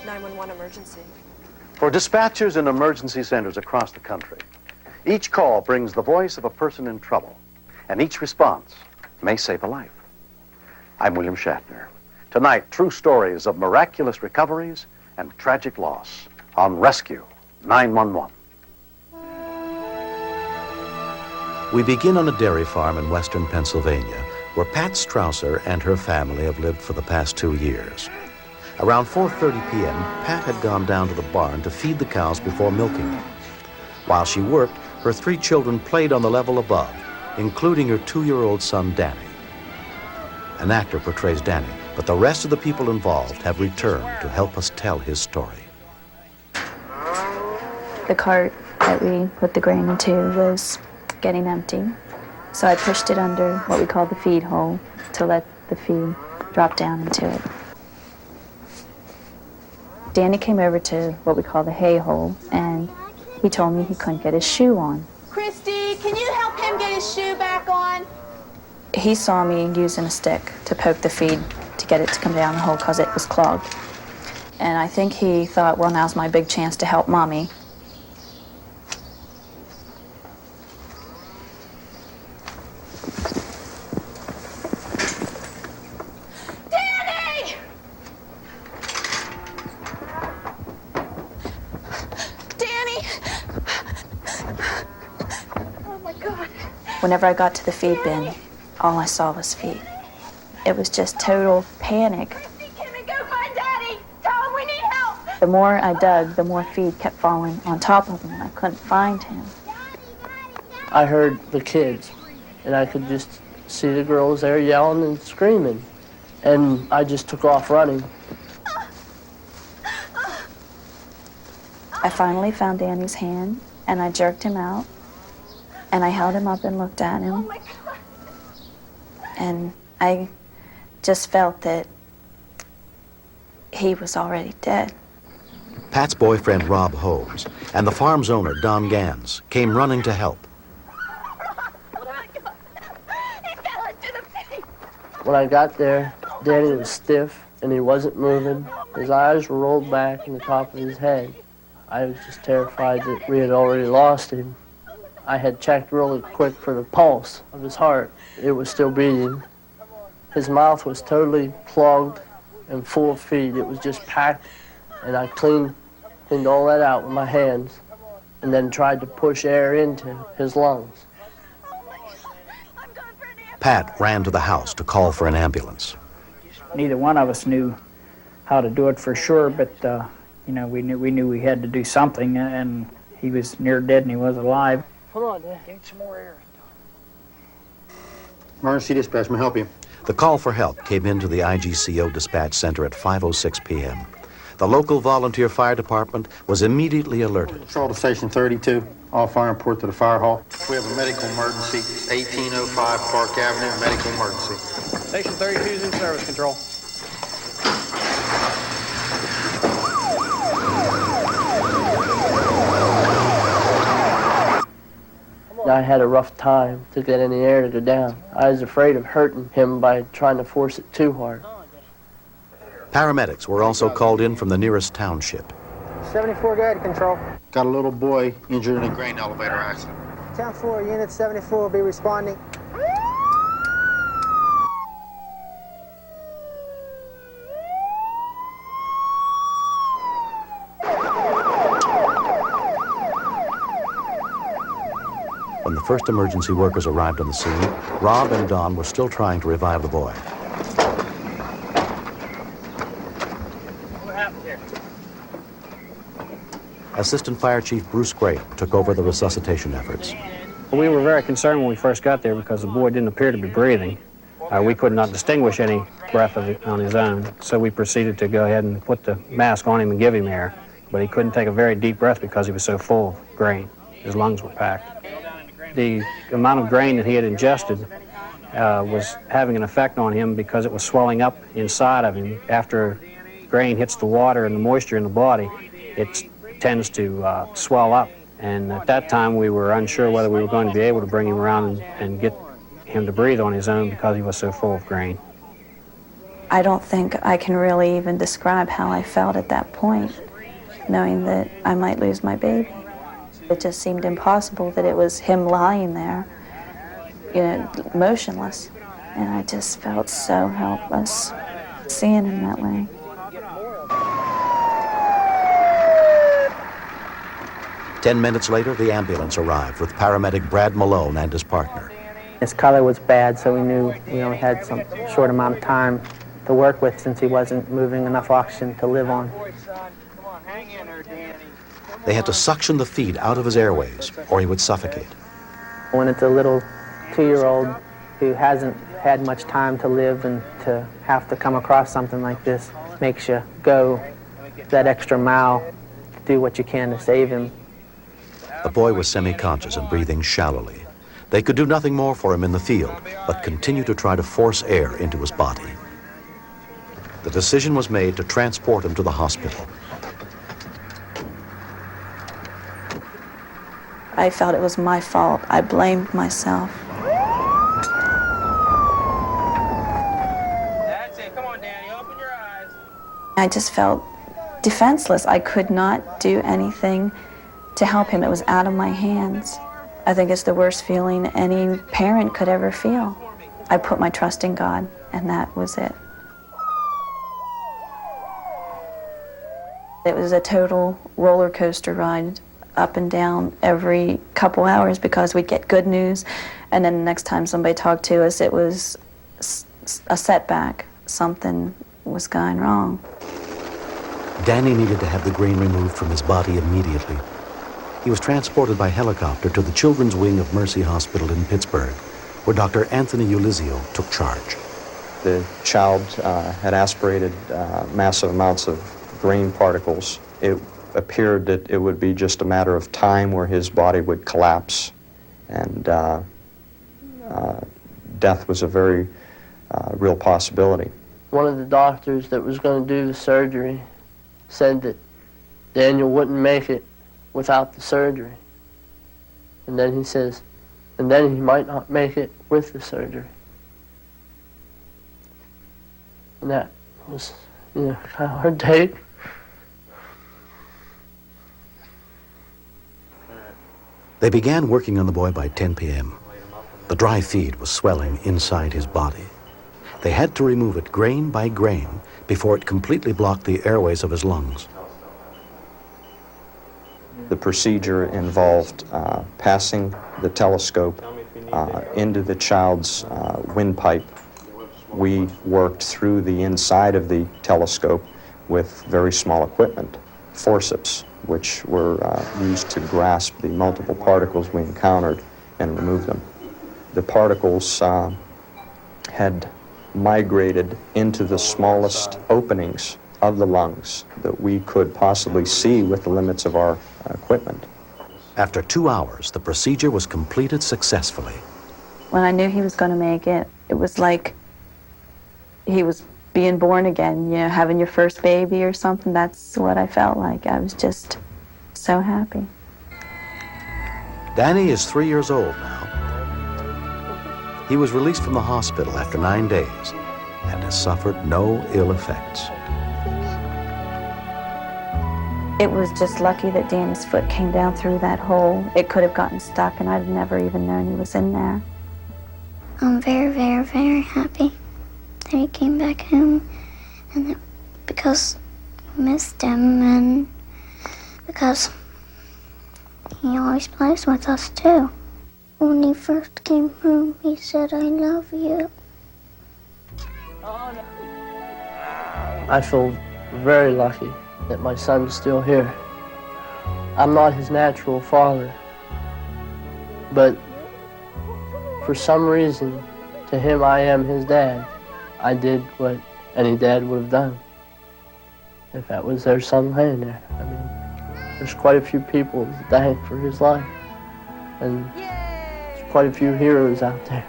911 emergency. For dispatchers and emergency centers across the country, each call brings the voice of a person in trouble, and each response may save a life. I'm William Shatner. Tonight, true stories of miraculous recoveries and tragic loss on Rescue 911. We begin on a dairy farm in western Pennsylvania, where Pat Strausser and her family have lived for the past 2 years. Around 4:30 p.m., Pat had gone down to the barn to feed the cows before milking them. While she worked, her 3 children played on the level above, including her 2-year-old son, Danny. An actor portrays Danny, but the rest of the people involved have returned to help us tell his story. The cart that we put the grain into was getting empty, so I pushed it under what we call the feed hole to let the feed drop down into it. Danny came over to what we call the hay hole, and he told me he couldn't get his shoe on. Christy, can you help him get his shoe back on? He saw me using a stick to poke the feed to get it to come down the hole because it was clogged. And I think he thought, well, now's my big chance to help Mommy. Whenever I got to the feed bin, all I saw was feed. It was just total panic. Can we go find Daddy? Tell him we need help. The more I dug, the more feed kept falling on top of him, and I couldn't find him. I heard the kids, and I could just see the girls there yelling and screaming. And I just took off running. I finally found Danny's hand, and I jerked him out. And I held him up and looked at him. And I just felt that he was already dead. Pat's boyfriend, Rob Holmes, and the farm's owner, Don Gans, came running to help. When I got there, Danny was stiff and he wasn't moving. His eyes were rolled back in the top of his head. I was just terrified that we had already lost him. I had checked really quick for the pulse of his heart. It was still beating. His mouth was totally clogged and full of feed. It was just packed, and I cleaned all that out with my hands and then tried to push air into his lungs. Pat ran to the house to call for an ambulance. Neither one of us knew how to do it for sure, but we knew we had to do something, and he was near dead and he was alive. Hold on, Dad. Get some more air. Emergency dispatch, may I help you? The call for help came into the IGCO dispatch center at 5:06 p.m. The local volunteer fire department was immediately alerted. Patrol to Station 32, all fire report to the fire hall. We have a medical emergency, 1805 Park Avenue, medical emergency. Station 32 is in service, control. I had a rough time to get in the air to go down. I was afraid of hurting him by trying to force it too hard. Paramedics were also called in from the nearest township. 74, go ahead, control. Got a little boy injured in a grain elevator accident. 10-4, Unit 74 will be responding. When the first emergency workers arrived on the scene, Rob and Don were still trying to revive the boy. What happened here? Assistant Fire Chief Bruce Graham took over the resuscitation efforts. We were very concerned when we first got there because the boy didn't appear to be breathing. We could not distinguish any breath of it on his own, so we proceeded to go ahead and put the mask on him and give him air. But he couldn't take a very deep breath because he was so full of grain. His lungs were packed. The amount of grain that he had ingested was having an effect on him because it was swelling up inside of him. After grain hits the water and the moisture in the body, it tends to swell up. And at that time, we were unsure whether we were going to be able to bring him around and get him to breathe on his own because he was so full of grain. I don't think I can really even describe how I felt at that point, knowing that I might lose my baby. It just seemed impossible that it was him lying there, you know, motionless. And I just felt so helpless seeing him that way. 10 minutes later, the ambulance arrived with paramedic Brad Malone and his partner. His color was bad, so we knew we only had some short amount of time to work with since he wasn't moving enough oxygen to live on. They had to suction the feed out of his airways, or he would suffocate. When it's a little 2-year-old who hasn't had much time to live and to have to come across something like this, makes you go that extra mile to do what you can to save him. The boy was semi-conscious and breathing shallowly. They could do nothing more for him in the field, but continue to try to force air into his body. The decision was made to transport him to the hospital. I felt it was my fault. I blamed myself. That's it. Come on, Danny. Open your eyes. I just felt defenseless. I could not do anything to help him. It was out of my hands. I think it's the worst feeling any parent could ever feel. I put my trust in God, and that was it. It was a total roller coaster ride, up and down every couple hours, because we'd get good news, and then the next time somebody talked to us, it was a setback. Something was going wrong. Danny needed to have the grain removed from his body immediately. He was transported by helicopter to the children's wing of Mercy Hospital in Pittsburgh, where Dr. Anthony Ulizio took charge. The child had aspirated massive amounts of grain particles. It appeared that it would be just a matter of time where his body would collapse, and death was a very real possibility. One of the doctors that was going to do the surgery said that Daniel wouldn't make it without the surgery. And then he says, and then he might not make it with the surgery. And that was, kind of hard to take. They began working on the boy by 10 p.m. The dry feed was swelling inside his body. They had to remove it grain by grain before it completely blocked the airways of his lungs. The procedure involved passing the telescope into the child's windpipe. We worked through the inside of the telescope with very small equipment, forceps, which were used to grasp the multiple particles we encountered and remove them. The particles had migrated into the smallest openings of the lungs that we could possibly see with the limits of our equipment. After 2 hours, the procedure was completed successfully. When I knew he was going to make it, it was like he was being born again, having your first baby or something. That's what I felt like. I was just so happy. Danny is 3 years old now. He was released from the hospital after 9 days and has suffered no ill effects. It was just lucky that Danny's foot came down through that hole. It could have gotten stuck, and I'd never even known he was in there. I'm very, very, very happy that he came back home, and that because I missed him, and because he always plays with us too. When he first came home, he said, "I love you." I feel very lucky that my son's still here. I'm not his natural father, but for some reason, to him I am his dad. I did what any dad would have done if that was their son laying there. I mean, there's quite a few people that died for his life, and there's quite a few heroes out there.